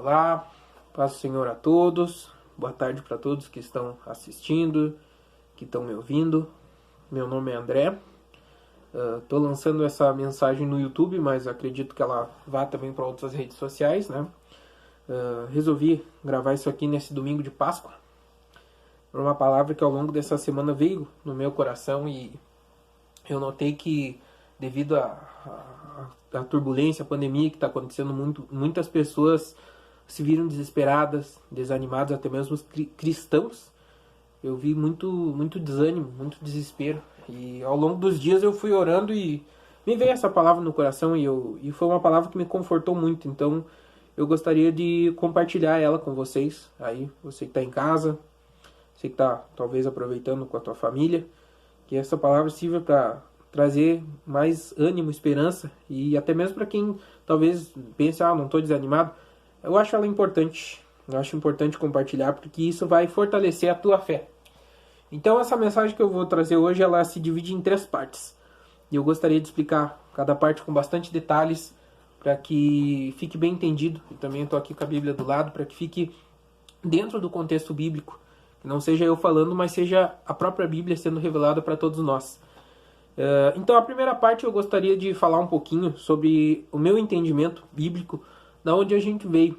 Olá, paz do Senhor a todos, boa tarde para todos que estão assistindo, que estão me ouvindo. Meu nome é André, estou lançando essa mensagem no YouTube, mas acredito que ela vá também para outras redes sociais, né? Resolvi gravar isso aqui nesse domingo de Páscoa, por uma palavra que ao longo dessa semana veio no meu coração e eu notei que devido à turbulência, à pandemia que está acontecendo, muitas pessoas se viram desesperadas, desanimadas, até mesmo os cristãos. Eu vi muito desânimo, muito desespero. E ao longo dos dias eu fui orando e me veio essa palavra no coração e foi uma palavra que me confortou muito. Então eu gostaria de compartilhar ela com vocês. Aí, você que está em casa, você que está talvez aproveitando com a tua família, que essa palavra sirva para trazer mais ânimo, esperança e até mesmo para quem talvez pense, não estou desanimado. Eu acho ela importante. Eu acho importante compartilhar porque isso vai fortalecer a tua fé. Então essa mensagem que eu vou trazer hoje, ela se divide em 3 partes. E eu gostaria de explicar cada parte com bastante detalhes para que fique bem entendido. E também estou aqui com a Bíblia do lado para que fique dentro do contexto bíblico. Que não seja eu falando, mas seja a própria Bíblia sendo revelada para todos nós. Então a primeira parte eu gostaria de falar um pouquinho sobre o meu entendimento bíblico, da onde a gente veio,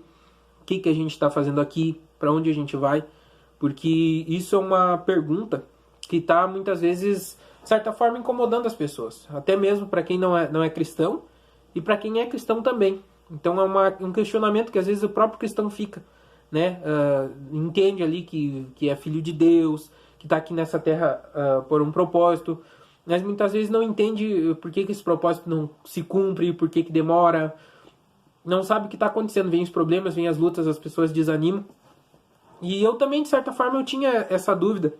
o que a gente está fazendo aqui, para onde a gente vai, porque isso é uma pergunta que está muitas vezes, de certa forma, incomodando as pessoas, até mesmo para quem não é cristão e para quem é cristão também. Então é um questionamento que às vezes o próprio cristão fica, né? Entende ali que é filho de Deus, que está aqui nessa terra por um propósito, mas muitas vezes não entende por que esse propósito não se cumpre, por que demora, não sabe o que está acontecendo, vem os problemas, vem as lutas, as pessoas desanimam. E eu também, de certa forma, eu tinha essa dúvida,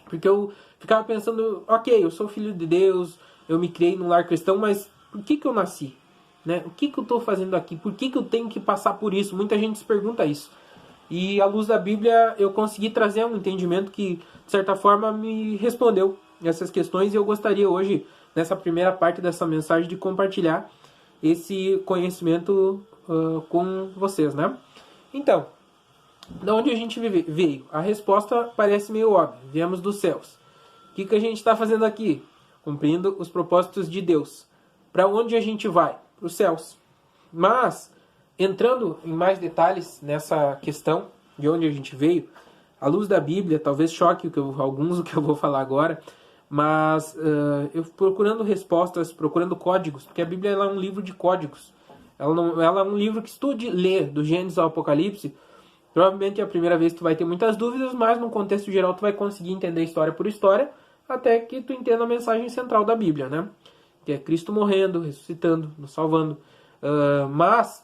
porque eu ficava pensando, ok, eu sou filho de Deus, eu me criei num lar cristão, mas por que eu nasci? Né? O que eu estou fazendo aqui? Por que eu tenho que passar por isso? Muita gente se pergunta isso. E à luz da Bíblia eu consegui trazer um entendimento que, de certa forma, me respondeu essas questões, e eu gostaria hoje, nessa primeira parte dessa mensagem, de compartilhar esse conhecimento com vocês, né? Então, de onde a gente veio? A resposta parece meio óbvia. Viemos dos céus. O que a gente está fazendo aqui? Cumprindo os propósitos de Deus. Para onde a gente vai? Para os céus. Mas, entrando em mais detalhes nessa questão de onde a gente veio, à luz da Bíblia, talvez choque alguns o que eu vou falar agora, mas eu procurando respostas, procurando códigos, porque a Bíblia ela é um livro de códigos. Ela é um livro que se tu ler do Gênesis ao Apocalipse, provavelmente é a primeira vez que tu vai ter muitas dúvidas, mas no contexto geral tu vai conseguir entender história por história, até que tu entenda a mensagem central da Bíblia, né? Que é Cristo morrendo, ressuscitando, nos salvando. Mas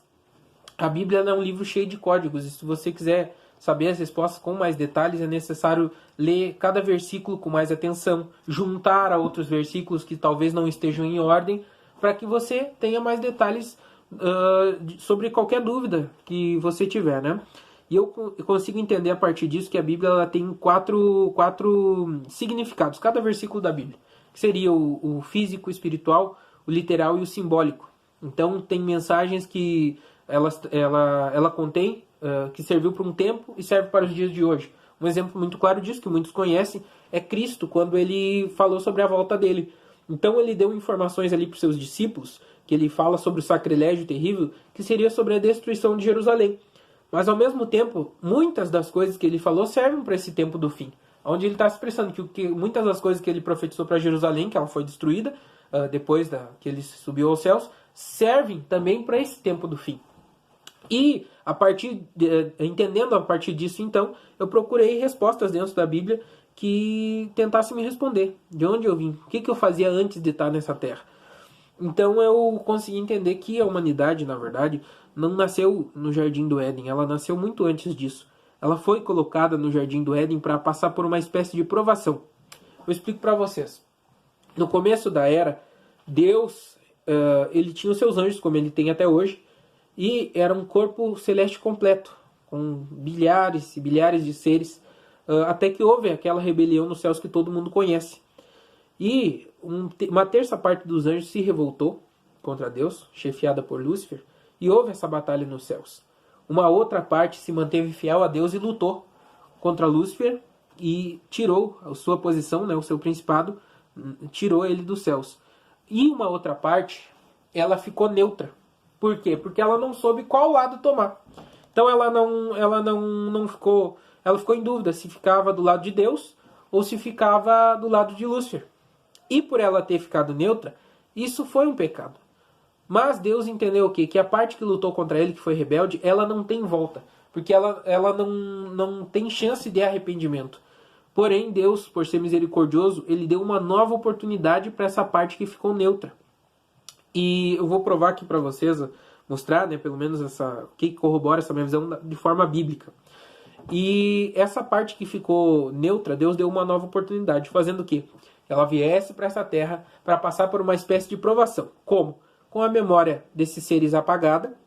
a Bíblia é um livro cheio de códigos, e se você quiser saber as respostas com mais detalhes, é necessário ler cada versículo com mais atenção, juntar a outros versículos que talvez não estejam em ordem, para que você tenha mais detalhes sobre qualquer dúvida que você tiver, né? E eu consigo entender a partir disso que a Bíblia ela tem quatro significados, cada versículo da Bíblia, que seria o físico, o espiritual, o literal e o simbólico. Então tem mensagens que ela contém, que serviu para um tempo e serve para os dias de hoje. Um exemplo muito claro disso, que muitos conhecem, é Cristo, quando ele falou sobre a volta dele. Então ele deu informações ali para os seus discípulos, que ele fala sobre o sacrilégio terrível, que seria sobre a destruição de Jerusalém. Mas ao mesmo tempo, muitas das coisas que ele falou servem para esse tempo do fim, onde ele está expressando que muitas das coisas que ele profetizou para Jerusalém, que ela foi destruída, depois que ele subiu aos céus, servem também para esse tempo do fim. E, entendendo a partir disso, então, eu procurei respostas dentro da Bíblia que tentassem me responder. De onde eu vim? O que eu fazia antes de estar nessa terra? Então eu consegui entender que a humanidade, na verdade, não nasceu no Jardim do Éden. Ela nasceu muito antes disso. Ela foi colocada no Jardim do Éden para passar por uma espécie de provação. Eu explico para vocês. No começo da era, Deus ele tinha os seus anjos, como ele tem até hoje, e era um corpo celeste completo, com bilhares e bilhares de seres, até que houve aquela rebelião nos céus que todo mundo conhece. E uma terça parte dos anjos se revoltou contra Deus, chefiada por Lúcifer, e houve essa batalha nos céus. Uma outra parte se manteve fiel a Deus e lutou contra Lúcifer e tirou a sua posição, né, o seu principado, tirou ele dos céus. E uma outra parte, ela ficou neutra. Por quê? Porque ela não soube qual lado tomar. Então ela não ficou, ela ficou em dúvida se ficava do lado de Deus ou se ficava do lado de Lúcifer. E por ela ter ficado neutra, isso foi um pecado. Mas Deus entendeu o quê? Que a parte que lutou contra ele, que foi rebelde, ela não tem volta. Porque ela não tem chance de arrependimento. Porém, Deus, por ser misericordioso, ele deu uma nova oportunidade para essa parte que ficou neutra. E eu vou provar aqui para vocês, mostrar, né, pelo menos o que corrobora essa minha visão de forma bíblica. E essa parte que ficou neutra, Deus deu uma nova oportunidade, fazendo o quê? Ela viesse para essa terra para passar por uma espécie de provação. Como? Com a memória desses seres apagada,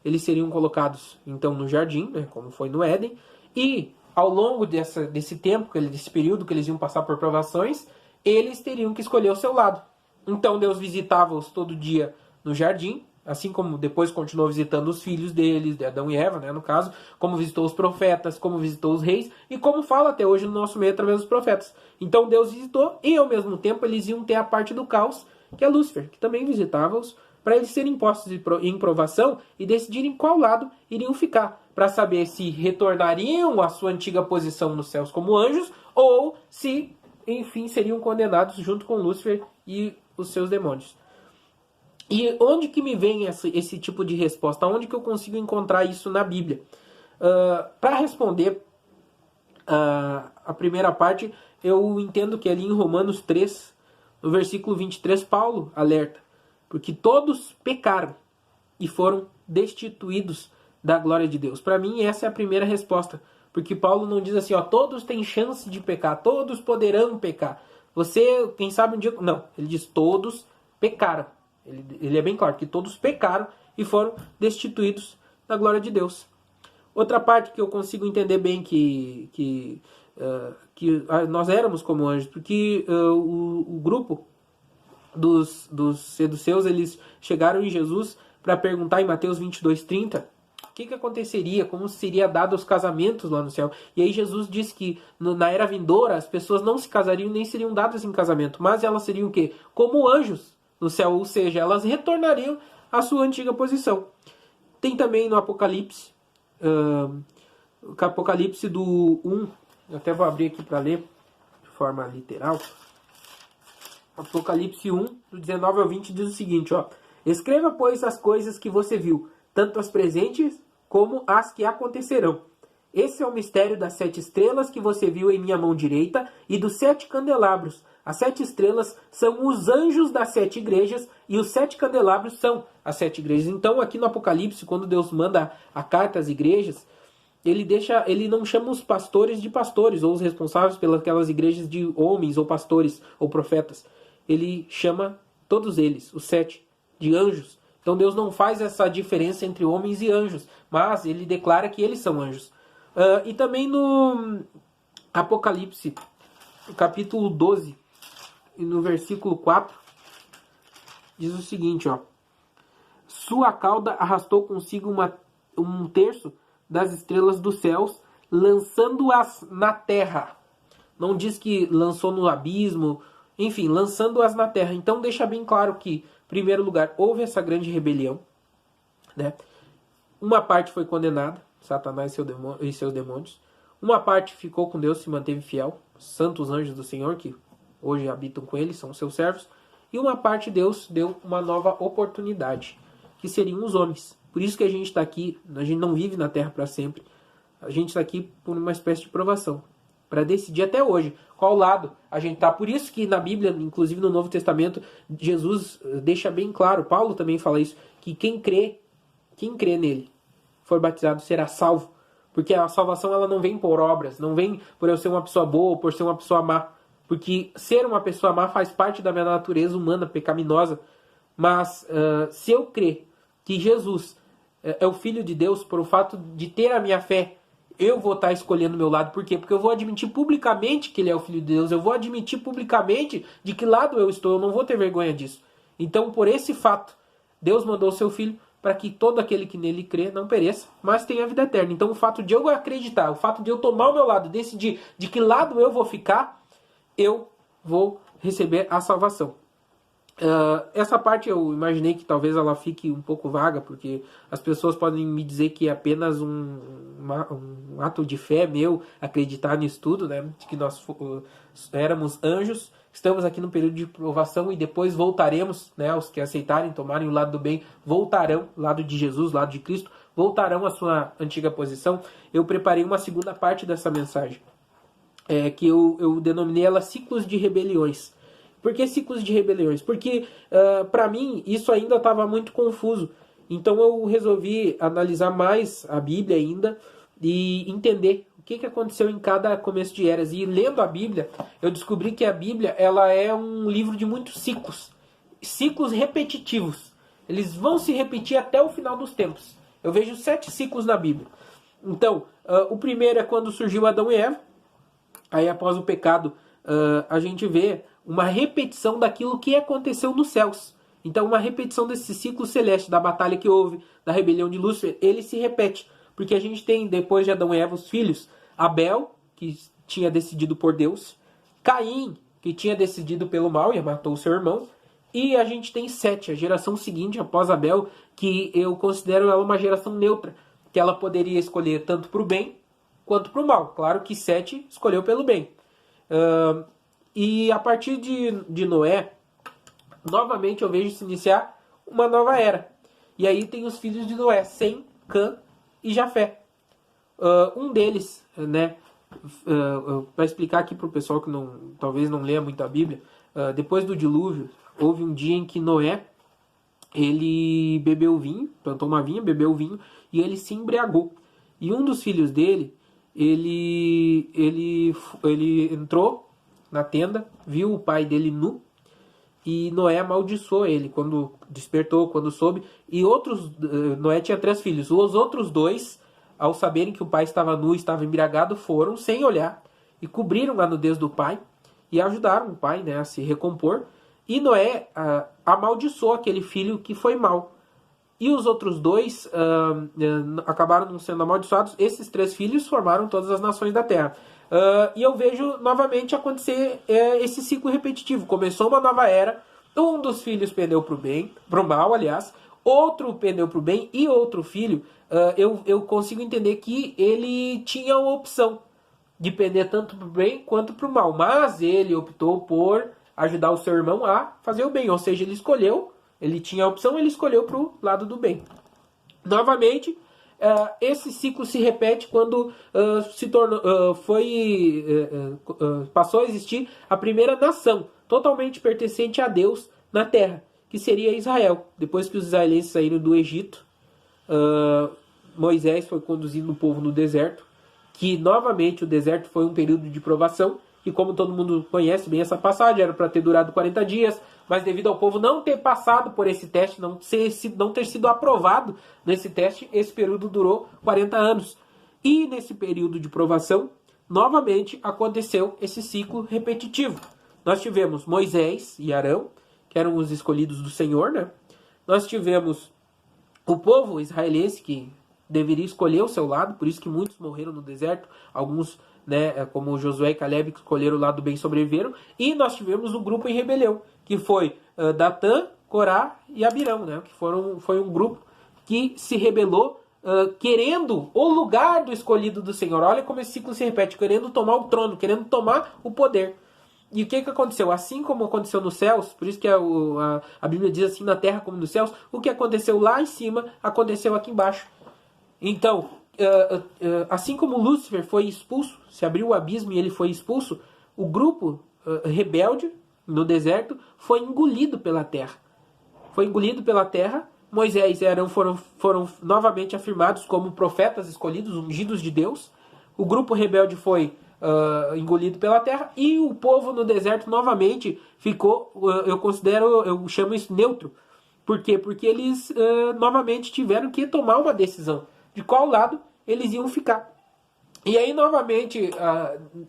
eles seriam colocados então no jardim, né, como foi no Éden, e ao longo desse tempo, desse período que eles iam passar por provações, eles teriam que escolher o seu lado. Então Deus visitava-os todo dia no jardim, assim como depois continuou visitando os filhos deles, de Adão e Eva, né, no caso, como visitou os profetas, como visitou os reis, e como fala até hoje no nosso meio através dos profetas. Então Deus visitou, e ao mesmo tempo eles iam ter a parte do caos, que é Lúcifer, que também visitava-os, para eles serem postos em provação e decidirem qual lado iriam ficar, para saber se retornariam à sua antiga posição nos céus como anjos, ou se, enfim, seriam condenados junto com Lúcifer e os seus demônios. E onde que me vem esse tipo de resposta? Onde que eu consigo encontrar isso na Bíblia? Para responder a primeira parte, eu entendo que ali em Romanos 3, no versículo 23, Paulo alerta, porque todos pecaram e foram destituídos da glória de Deus. Para mim, essa é a primeira resposta, porque Paulo não diz assim, ó, todos têm chance de pecar, todos poderão pecar. Você, quem sabe um dia... Não, ele diz todos pecaram. Ele é bem claro que todos pecaram e foram destituídos da glória de Deus. Outra parte que eu consigo entender bem que nós éramos como anjos, porque o grupo dos seduceus, eles chegaram em Jesus para perguntar em Mateus 22:30 o que aconteceria, como seria dado os casamentos lá no céu. E aí Jesus disse que na era vindoura as pessoas não se casariam nem seriam dadas em casamento, mas elas seriam o quê? Como anjos no céu, ou seja, elas retornariam à sua antiga posição. Tem também no Apocalipse, o Apocalipse do 1, eu até vou abrir aqui para ler de forma literal. Apocalipse 1, do 19 ao 20, diz o seguinte, ó: escreva, pois, as coisas que você viu, tanto as presentes como as que acontecerão. Esse é o mistério das 7 estrelas que você viu em minha mão direita e dos 7 candelabros. As 7 estrelas são os anjos das 7 igrejas e os 7 candelabros são as 7 igrejas. Então, aqui no Apocalipse, quando Deus manda a carta às igrejas, ele não chama os pastores de pastores ou os responsáveis pelas aquelas igrejas de homens ou pastores ou profetas. Ele chama todos eles, os 7, de anjos. Então Deus não faz essa diferença entre homens e anjos, mas ele declara que eles são anjos. E também no Apocalipse, no capítulo 12, e no versículo 4, diz o seguinte, ó: sua cauda arrastou consigo um terço das estrelas dos céus, lançando-as na terra. Não diz que lançou no abismo, enfim, lançando-as na terra. Então deixa bem claro que, em primeiro lugar, houve essa grande rebelião, né? Uma parte foi condenada, Satanás e seus demônios. Uma parte ficou com Deus, se manteve fiel, santos anjos do Senhor, que hoje habitam com ele, são seus servos. E uma parte Deus deu uma nova oportunidade, que seriam os homens. Por isso que a gente está aqui, a gente não vive na terra para sempre. A gente está aqui por uma espécie de provação, para decidir até hoje qual lado a gente está. Por isso que na Bíblia, inclusive no Novo Testamento, Jesus deixa bem claro, Paulo também fala isso, que quem crê nele, for batizado, será salvo. Porque a salvação ela não vem por obras, não vem por eu ser uma pessoa boa ou por ser uma pessoa má. Porque ser uma pessoa má faz parte da minha natureza humana, pecaminosa. Mas se eu crer que Jesus é o Filho de Deus, por o fato de ter a minha fé, eu vou estar escolhendo o meu lado. Por quê? Porque eu vou admitir publicamente que ele é o Filho de Deus. Eu vou admitir publicamente de que lado eu estou. Eu não vou ter vergonha disso. Então, por esse fato, Deus mandou o seu Filho para que todo aquele que nele crê não pereça, mas tenha vida eterna. Então o fato de eu acreditar, o fato de eu tomar o meu lado, decidir de que lado eu vou ficar, eu vou receber a salvação. Essa parte eu imaginei que talvez ela fique um pouco vaga, porque as pessoas podem me dizer que é apenas um ato de fé meu acreditar nisso tudo, né? De que nós éramos anjos, estamos aqui no período de provação e depois voltaremos, né? Os que aceitarem, tomarem o lado do bem, voltarão, lado de Jesus, lado de Cristo, voltarão à sua antiga posição. Eu preparei uma segunda parte dessa mensagem, que eu denominei ela ciclos de rebeliões. Por que ciclos de rebeliões? Porque, para mim, isso ainda estava muito confuso. Então eu resolvi analisar mais a Bíblia ainda e entender o que aconteceu em cada começo de eras. E lendo a Bíblia, eu descobri que a Bíblia ela é um livro de muitos ciclos. Ciclos repetitivos. Eles vão se repetir até o final dos tempos. Eu vejo 7 ciclos na Bíblia. Então, o primeiro é quando surgiu Adão e Eva. Aí após o pecado, a gente vê uma repetição daquilo que aconteceu nos céus. Então uma repetição desse ciclo celeste, da batalha que houve, da rebelião de Lúcifer, ele se repete. Porque a gente tem, depois de Adão e Eva, os filhos, Abel, que tinha decidido por Deus, Caim, que tinha decidido pelo mal e matou o seu irmão, e a gente tem Sete, a geração seguinte após Abel, que eu considero ela uma geração neutra, que ela poderia escolher tanto para o bem quanto para o mal. Claro que Sete escolheu pelo bem. E a partir de Noé, novamente eu vejo se iniciar uma nova era. E aí tem os filhos de Noé, Sem, Cã e Jafé. Um deles, né, para explicar aqui para o pessoal que talvez não leia muito a Bíblia, depois do dilúvio, houve um dia em que Noé, ele bebeu vinho, plantou uma vinha, bebeu vinho, e ele se embriagou. E um dos filhos dele, ele entrou na tenda, viu o pai dele nu, e Noé amaldiçoou ele quando despertou, quando soube. E Noé tinha 3 filhos. Os outros 2, ao saberem que o pai estava nu, estava embriagado, foram, sem olhar, e cobriram a nudez do pai, e ajudaram o pai, né, a se recompor. E Noé amaldiçoou aquele filho que foi mau. E os outros 2 acabaram não sendo amaldiçoados. Esses 3 filhos formaram todas as nações da terra. E eu vejo novamente acontecer esse ciclo repetitivo. Começou uma nova era, um dos filhos pendeu para o bem, para o mal, aliás, outro pendeu para o bem, e outro filho, eu consigo entender que ele tinha a opção de pender tanto para o bem quanto para o mal, mas ele optou por ajudar o seu irmão a fazer o bem, ou seja, ele tinha a opção, ele escolheu para o lado do bem. Novamente, esse ciclo se repete quando passou a existir a primeira nação totalmente pertencente a Deus na terra, que seria Israel. Depois que os israelenses saíram do Egito, Moisés foi conduzindo o povo no deserto, que novamente o deserto foi um período de provação, e como todo mundo conhece bem essa passagem, era para ter durado 40 dias, mas devido ao povo não ter passado por esse teste, não ter sido aprovado nesse teste, esse período durou 40 anos. E nesse período de provação, novamente aconteceu esse ciclo repetitivo. Nós tivemos Moisés e Arão, que eram os escolhidos do Senhor, né? Nós tivemos o povo israelense, que deveria escolher o seu lado, por isso que muitos morreram no deserto, alguns, né, como Josué e Caleb, que escolheram o lado do bem, sobreviveram. E nós tivemos o grupo em rebelião, que foi Datã, Corá e Abirão, né, que foi um grupo que se rebelou, querendo o lugar do escolhido do Senhor. Olha como esse ciclo se repete, querendo tomar o trono, querendo tomar o poder. E o que aconteceu? Assim como aconteceu nos céus, por isso que a Bíblia diz assim, na terra como nos céus, o que aconteceu lá em cima, aconteceu aqui embaixo. Então, assim como Lúcifer foi expulso, se abriu o abismo e ele foi expulso, o grupo rebelde no deserto foi engolido pela terra. Foi engolido pela terra. Moisés e Arão foram novamente afirmados como profetas escolhidos, ungidos de Deus. O grupo rebelde foi engolido pela terra, e o povo no deserto novamente ficou, eu chamo isso neutro. Por quê? Porque eles novamente tiveram que tomar uma decisão de qual lado eles iam ficar. E aí novamente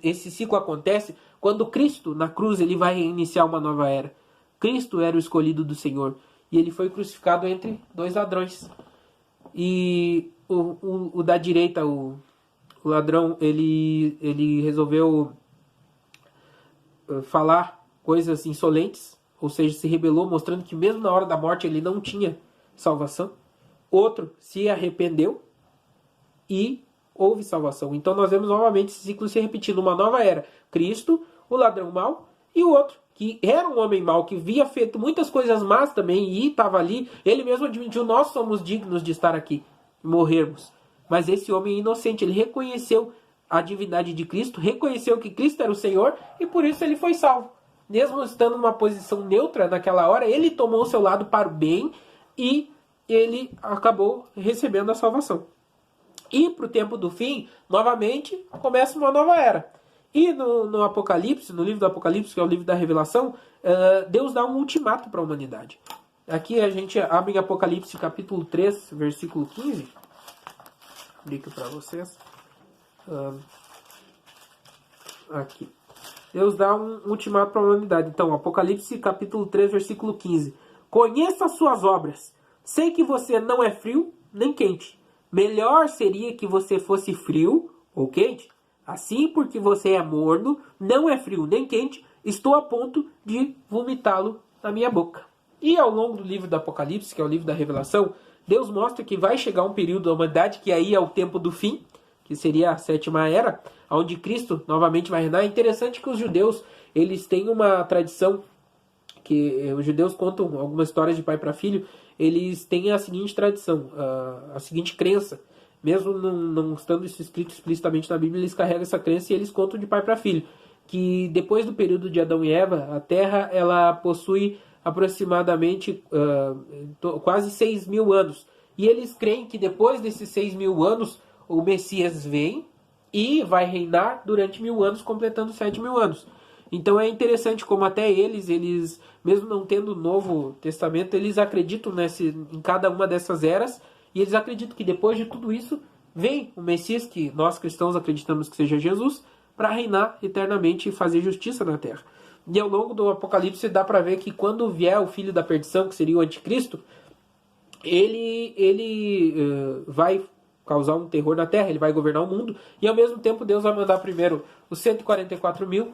esse ciclo acontece quando Cristo na cruz ele vai iniciar uma nova era. Cristo era o escolhido do Senhor. e ele foi crucificado entre dois ladrões. E o da direita, o ladrão, ele resolveu falar coisas insolentes, ou seja, se rebelou, mostrando que mesmo na hora da morte ele não tinha salvação. Outro se arrependeu e houve salvação. Então nós vemos novamente esse ciclo se repetindo. Uma nova era. Cristo, o ladrão mau, e o outro, que era um homem mau, que havia feito muitas coisas más também, e estava ali. Ele mesmo admitiu, nós somos dignos de estar aqui, morrermos. Mas esse homem é inocente, ele reconheceu a divindade de Cristo, reconheceu que Cristo era o Senhor, e por isso ele foi salvo. Mesmo estando numa posição neutra naquela hora, ele tomou o seu lado para o bem, e ele acabou recebendo a salvação. E para o tempo do fim, novamente, começa uma nova era. E no Apocalipse, no livro do Apocalipse, que é o livro da Revelação, Deus dá um ultimato para a humanidade. Aqui a gente abre em Apocalipse capítulo 3, versículo 15. Abri aqui para vocês. Aqui. Deus dá um ultimato para a humanidade. Então, Apocalipse capítulo 3, versículo 15. Conheça as suas obras. Sei que você não é frio nem quente. Melhor seria que você fosse frio ou quente. Assim, porque você é morno, não é frio nem quente, estou a ponto de vomitá-lo na minha boca. E ao longo do livro do Apocalipse, que é o livro da Revelação, Deus mostra que vai chegar um período da humanidade, que aí é o tempo do fim, que seria a sétima era, onde Cristo novamente vai reinar. É interessante que os judeus, eles têm uma tradição, que os judeus contam algumas histórias de pai para filho, eles têm a seguinte tradição, a seguinte crença. Mesmo não estando isso escrito explicitamente na Bíblia, eles carregam essa crença e eles contam de pai para filho. Que depois do período de Adão e Eva, a Terra ela possui aproximadamente quase 6.000 anos. E eles creem que depois desses 6.000 anos, o Messias vem e vai reinar durante 1.000 anos, completando 7.000 anos. Então é interessante como até eles mesmo não tendo o Novo Testamento, eles acreditam em cada uma dessas eras. E eles acreditam que depois de tudo isso, vem o Messias, que nós cristãos acreditamos que seja Jesus, para reinar eternamente e fazer justiça na terra. E ao longo do Apocalipse dá para ver que quando vier o filho da perdição, que seria o anticristo, ele vai causar um terror na terra, ele vai governar o mundo, e ao mesmo tempo Deus vai mandar primeiro os 144 mil,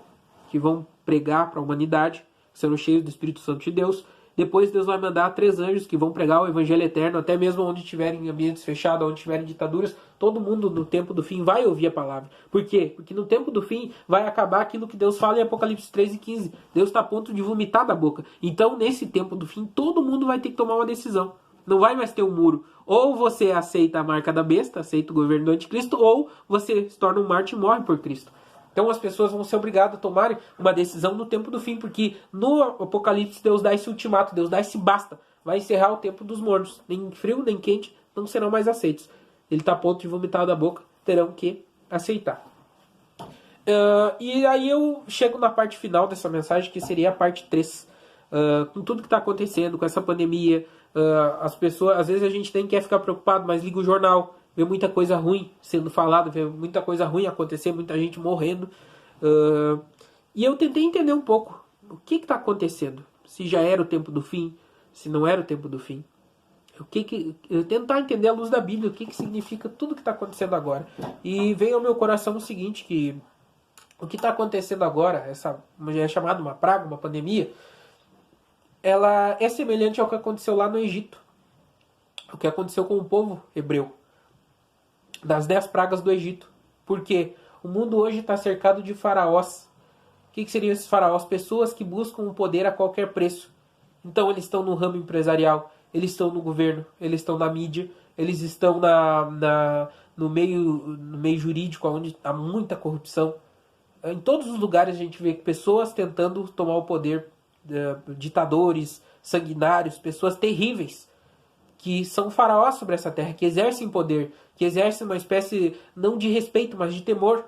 que vão pregar para a humanidade, que serão cheios do Espírito Santo de Deus. Depois Deus vai mandar 3 anjos que vão pregar o evangelho eterno, até mesmo onde tiverem ambientes fechados, onde tiverem ditaduras, todo mundo no tempo do fim vai ouvir a palavra. Por quê? Porque no tempo do fim vai acabar aquilo que Deus fala em Apocalipse 3 e 15. Deus está a ponto de vomitar da boca. Então, nesse tempo do fim, todo mundo vai ter que tomar uma decisão. Não vai mais ter um muro. Ou você aceita a marca da besta, aceita o governo do anticristo, ou você se torna um mártir e morre por Cristo. Então as pessoas vão ser obrigadas a tomarem uma decisão no tempo do fim, porque no Apocalipse Deus dá esse ultimato, Deus dá esse basta. Vai encerrar o tempo dos mornos. Nem frio, nem quente, não serão mais aceitos. Ele está a ponto de vomitar da boca, terão que aceitar. E aí eu chego na parte final dessa mensagem, que seria a parte 3. Com tudo que está acontecendo, com essa pandemia, as pessoas, às vezes a gente nem quer ficar preocupado, mas liga o jornal, vê muita coisa ruim sendo falada, vê muita coisa ruim acontecer, muita gente morrendo. E eu tentei entender um pouco o que está acontecendo. Se já era o tempo do fim, se não era o tempo do fim. Tentar entender à luz da Bíblia o que significa tudo que está acontecendo agora. E veio ao meu coração o seguinte, que o que está acontecendo agora, essa é chamada uma praga, uma pandemia, ela é semelhante ao que aconteceu lá no Egito. O que aconteceu com o povo hebreu. Das 10 pragas do Egito. Porque o mundo hoje está cercado de faraós. O que seriam esses faraós? Pessoas que buscam o poder a qualquer preço. Então eles estão no ramo empresarial, eles estão no governo, eles estão na mídia, eles estão no meio jurídico, onde há muita corrupção. Em todos os lugares a gente vê pessoas tentando tomar o poder, ditadores, sanguinários, pessoas terríveis, que são faraós sobre essa terra, que exercem poder, que exercem uma espécie, não de respeito, mas de temor.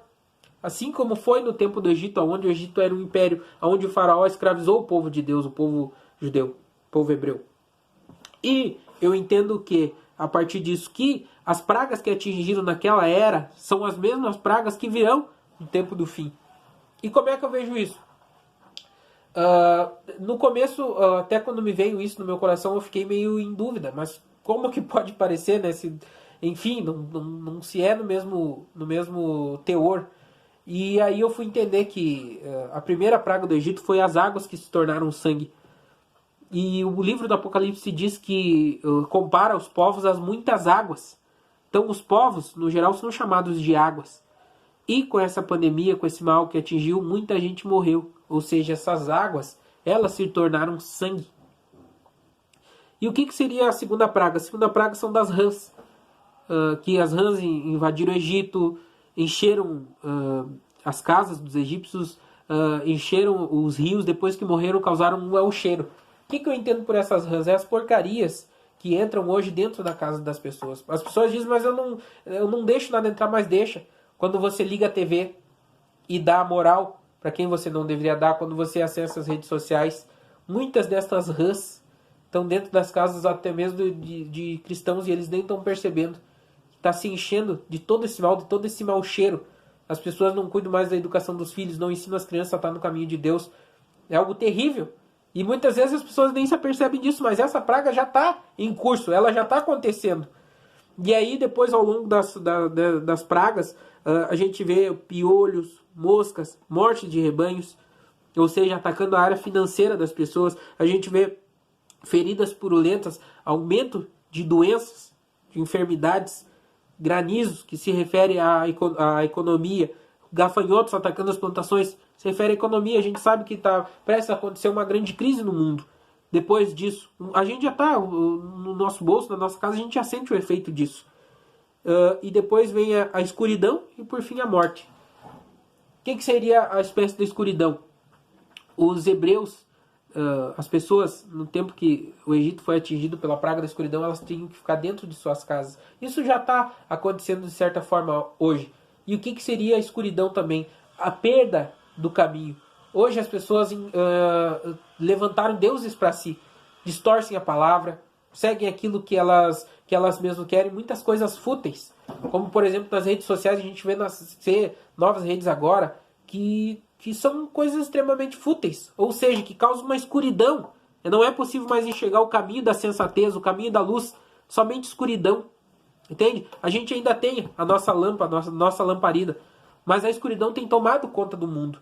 Assim como foi no tempo do Egito, onde o Egito era um império, onde o faraó escravizou o povo de Deus, o povo judeu, o povo hebreu. E eu entendo que, a partir disso, que as pragas que atingiram naquela era são as mesmas pragas que virão no tempo do fim. E como é que eu vejo isso? No começo, até quando me veio isso no meu coração, eu fiquei meio em dúvida, mas como que pode parecer, né? Enfim, não se é no mesmo teor. E aí eu fui entender que a primeira praga do Egito foi as águas que se tornaram sangue. E o livro do Apocalipse diz que compara os povos às muitas águas. Então os povos, no geral, são chamados de águas. E com essa pandemia, com esse mal que atingiu, muita gente morreu. Ou seja, essas águas, elas se tornaram sangue. E o que seria a segunda praga? A segunda praga são das rãs. Que as rãs invadiram o Egito, encheram as casas dos egípcios, encheram os rios, depois que morreram, causaram um mau cheiro. O que eu entendo por essas rãs? É as porcarias que entram hoje dentro da casa das pessoas. As pessoas dizem, mas eu não deixo nada entrar, mas deixa. Quando você liga a TV e dá moral para quem você não deveria dar, quando você acessa as redes sociais, muitas dessas rãs estão dentro das casas até mesmo de cristãos e eles nem estão percebendo. Está se enchendo de todo esse mal, de todo esse mau cheiro. As pessoas não cuidam mais da educação dos filhos, não ensinam as crianças a estar no caminho de Deus. É algo terrível. E muitas vezes as pessoas nem se apercebem disso, mas essa praga já está em curso, ela já está acontecendo. E aí depois, ao longo das pragas, a gente vê piolhos, moscas, morte de rebanhos, ou seja, atacando a área financeira das pessoas. A gente vê feridas purulentas, aumento de doenças, de enfermidades, granizos, que se refere à economia, gafanhotos atacando as plantações, se refere à economia. A gente sabe que está prestes a acontecer uma grande crise no mundo. Depois disso, a gente já está no nosso bolso, na nossa casa, a gente já sente o efeito disso. E depois vem a escuridão e por fim a morte. O que seria a espécie da escuridão? Os hebreus, as pessoas, no tempo que o Egito foi atingido pela praga da escuridão, elas tinham que ficar dentro de suas casas. Isso já está acontecendo de certa forma hoje. E o que seria a escuridão também? A perda do caminho. Hoje as pessoas levantaram deuses para si, distorcem a palavra, seguem aquilo que elas mesmas querem, muitas coisas fúteis. Como, por exemplo, nas redes sociais, a gente vê nascer novas redes agora que são coisas extremamente fúteis, ou seja, que causam uma escuridão. Não é possível mais enxergar o caminho da sensatez, o caminho da luz, somente escuridão. Entende? A gente ainda tem a nossa lâmpada, a nossa lamparina, mas a escuridão tem tomado conta do mundo.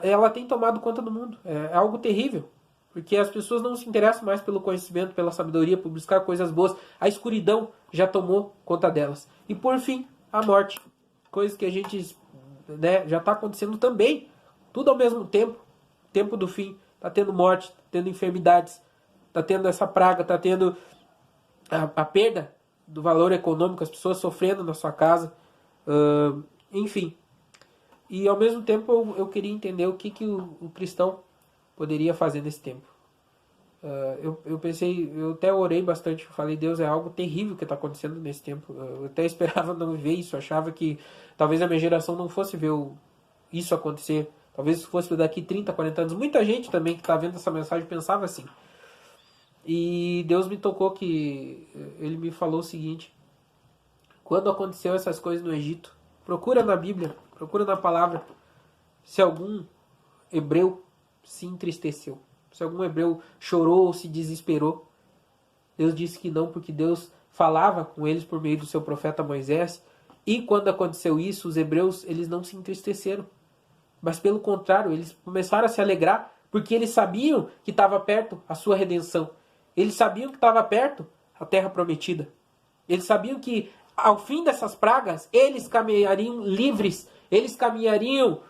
Ela tem tomado conta do mundo. É algo terrível. Porque as pessoas não se interessam mais pelo conhecimento, pela sabedoria, por buscar coisas boas. A escuridão já tomou conta delas. E por fim, a morte. Coisa que a gente já está acontecendo também. Tudo ao mesmo tempo. Tempo do fim. Está tendo morte, está tendo enfermidades, está tendo essa praga, está tendo a perda do valor econômico, as pessoas sofrendo na sua casa. Enfim. E ao mesmo tempo eu queria entender o que o cristão poderia fazer nesse tempo. Eu pensei, eu até orei bastante, falei, Deus, é algo terrível que está acontecendo nesse tempo. Eu até esperava não ver isso, achava que talvez a minha geração não fosse ver isso acontecer. Talvez fosse daqui 30, 40 anos. Muita gente também que está vendo essa mensagem pensava assim. E Deus me tocou que Ele me falou o seguinte: quando aconteceu essas coisas no Egito, procura na Bíblia, procura na palavra, se algum hebreu se entristeceu, se algum hebreu chorou ou se desesperou. Deus disse que não, porque Deus falava com eles por meio do seu profeta Moisés. E quando aconteceu isso, os hebreus eles não se entristeceram, mas pelo contrário, eles começaram a se alegrar, porque eles sabiam que estava perto a sua redenção. Eles sabiam que estava perto a terra prometida. Eles sabiam que ao fim dessas pragas, eles caminhariam livres, eles caminhariam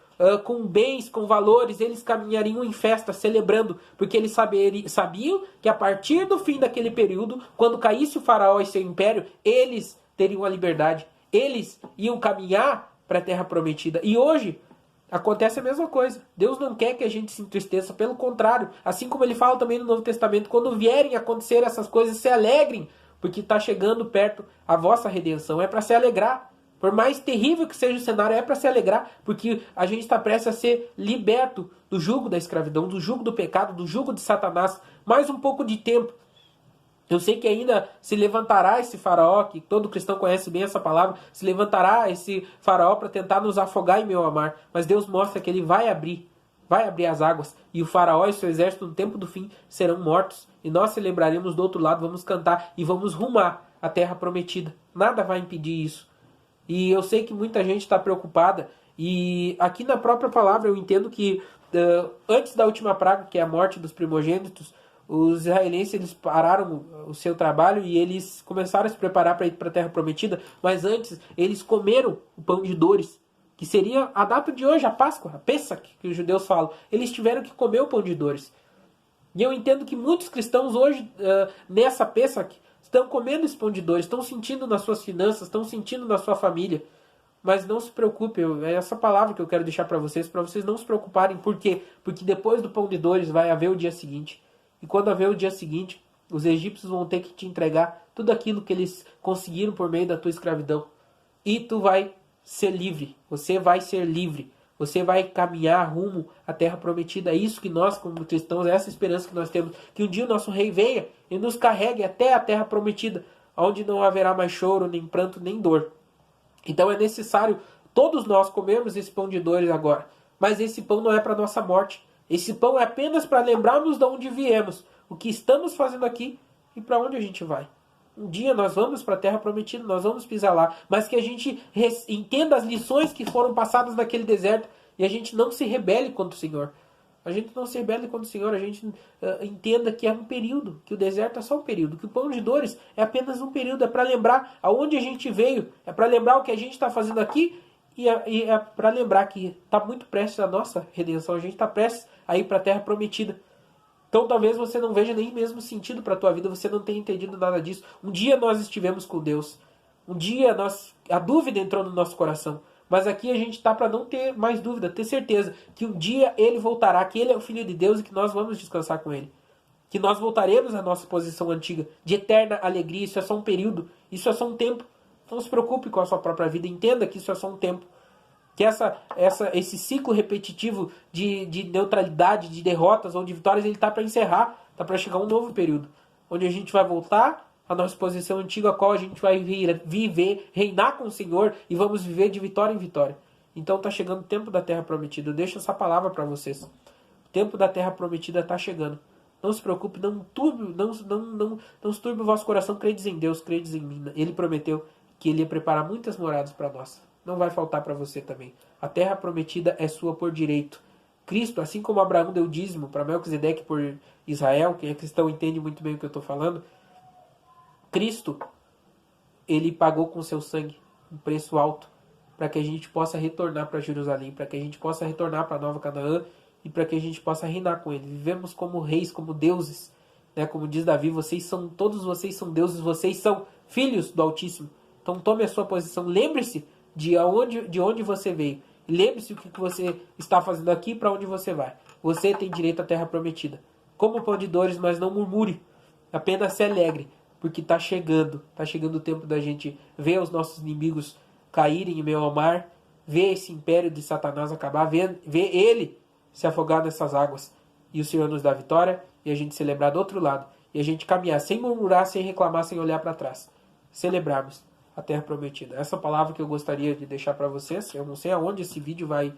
com bens, com valores, eles caminhariam em festa, celebrando, porque eles sabiam que a partir do fim daquele período, quando caísse o faraó e seu império, eles teriam a liberdade, eles iam caminhar para a terra prometida. E hoje acontece a mesma coisa. Deus não quer que a gente se entristeça, pelo contrário, assim como ele fala também no Novo Testamento, quando vierem acontecer essas coisas, se alegrem, porque está chegando perto a vossa redenção. É para se alegrar. Por mais terrível que seja o cenário, é para se alegrar, porque a gente está prestes a ser liberto do jugo da escravidão, do jugo do pecado, do jugo de Satanás. Mais um pouco de tempo. Eu sei que ainda se levantará esse faraó, que todo cristão conhece bem essa palavra, se levantará esse faraó para tentar nos afogar em meio ao mar. Mas Deus mostra que ele vai abrir vai abrir as águas, e o faraó e seu exército no tempo do fim serão mortos, e nós celebraremos do outro lado, vamos cantar e vamos rumar à terra prometida. Nada vai impedir isso. E eu sei que muita gente está preocupada, e aqui na própria palavra eu entendo que antes da última praga, que é a morte dos primogênitos, os israelenses eles pararam o seu trabalho e eles começaram a se preparar para ir para a terra prometida, mas antes eles comeram o pão de dores, que seria a data de hoje, a Páscoa, a Pessach, que os judeus falam. Eles tiveram que comer o pão de dores. E eu entendo que muitos cristãos hoje, nessa Pessach, estão comendo esse pão de dores, estão sentindo nas suas finanças, estão sentindo na sua família. Mas não se preocupe, é essa palavra que eu quero deixar para vocês não se preocuparem. Por quê? Porque depois do pão de dores vai haver o dia seguinte. E quando haver o dia seguinte, os egípcios vão ter que te entregar tudo aquilo que eles conseguiram por meio da tua escravidão. E tu vai ser livre. Você vai ser livre. Você vai caminhar rumo à terra prometida. É isso que nós, como cristãos, é essa esperança que nós temos. Que um dia o nosso rei venha e nos carregue até a terra prometida, onde não haverá mais choro, nem pranto, nem dor. Então é necessário todos nós comermos esse pão de dores agora. Mas esse pão não é para nossa morte. Esse pão é apenas para lembrarmos de onde viemos, o que estamos fazendo aqui e para onde a gente vai. Um dia nós vamos para a terra prometida, nós vamos pisar lá. Mas que a gente entenda as lições que foram passadas naquele deserto e a gente não se rebele contra o Senhor. A gente não se rebele contra o Senhor, a gente entenda que é um período, que o deserto é só um período, que o pão de dores é apenas um período, é para lembrar aonde a gente veio, é para lembrar o que a gente está fazendo aqui e é para lembrar que está muito prestes a nossa redenção, a gente está prestes a ir para a terra prometida. Então talvez você não veja nem mesmo sentido para a tua vida, você não tenha entendido nada disso. Um dia nós estivemos com Deus, um dia a dúvida entrou no nosso coração. Mas aqui a gente está para não ter mais dúvida, ter certeza que um dia Ele voltará, que Ele é o Filho de Deus e que nós vamos descansar com Ele. Que nós voltaremos à nossa posição antiga, de eterna alegria. Isso é só um período, isso é só um tempo. Não se preocupe com a sua própria vida, entenda que isso é só um tempo. Que esse ciclo repetitivo de neutralidade, de derrotas ou de vitórias, ele está para encerrar, está para chegar um novo período, onde a gente vai voltar a nossa posição antiga, a qual a gente vai viver, reinar com o Senhor e vamos viver de vitória em vitória. Então está chegando o tempo da terra prometida. Eu deixo essa palavra para vocês. O tempo da terra prometida está chegando. Não se preocupe, não se turbe o vosso coração, credes em Deus, credes em mim. Ele prometeu que Ele ia preparar muitas moradas para nós. Não vai faltar para você também. A terra prometida é sua por direito. Cristo, assim como Abraão deu dízimo para Melquisedeque por Israel, quem é cristão entende muito bem o que eu estou falando, Cristo, Ele pagou com seu sangue um preço alto para que a gente possa retornar para Jerusalém, para que a gente possa retornar para Nova Canaã e para que a gente possa reinar com Ele. Vivemos como reis, como deuses, né? Como diz Davi, todos vocês são deuses, vocês são filhos do Altíssimo. Então tome a sua posição, lembre-se de onde você veio. Lembre-se o que você está fazendo aqui e para onde você vai. Você tem direito à terra prometida. Coma o pão de dores, mas não murmure. Apenas se alegre. Porque está chegando o tempo da gente ver os nossos inimigos caírem em meio ao mar, ver esse império de Satanás acabar, ver ele se afogar nessas águas. E o Senhor nos dá vitória e a gente celebrar do outro lado. E a gente caminhar sem murmurar, sem reclamar, sem olhar para trás. Celebrarmos a terra prometida. Essa palavra que eu gostaria de deixar para vocês. Eu não sei aonde esse vídeo vai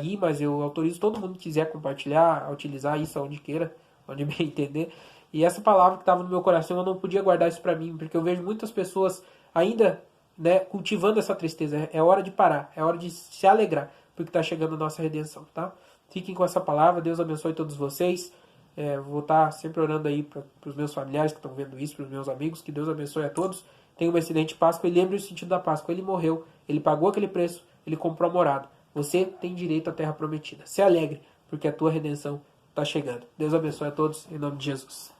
ir, mas eu autorizo todo mundo que quiser compartilhar, a utilizar isso aonde queira, onde bem entender. E essa palavra que estava no meu coração, eu não podia guardar isso para mim, porque eu vejo muitas pessoas ainda, né, cultivando essa tristeza. É hora de parar, é hora de se alegrar, porque está chegando a nossa redenção, tá? Fiquem com essa palavra, Deus abençoe todos vocês. Vou estar sempre orando aí para os meus familiares que estão vendo isso, para os meus amigos, que Deus abençoe a todos. Tenha uma excelente Páscoa e lembre o sentido da Páscoa. Ele morreu, ele pagou aquele preço, ele comprou a morada. Você tem direito à terra prometida. Se alegre, porque a tua redenção está chegando. Deus abençoe a todos, em nome de Jesus.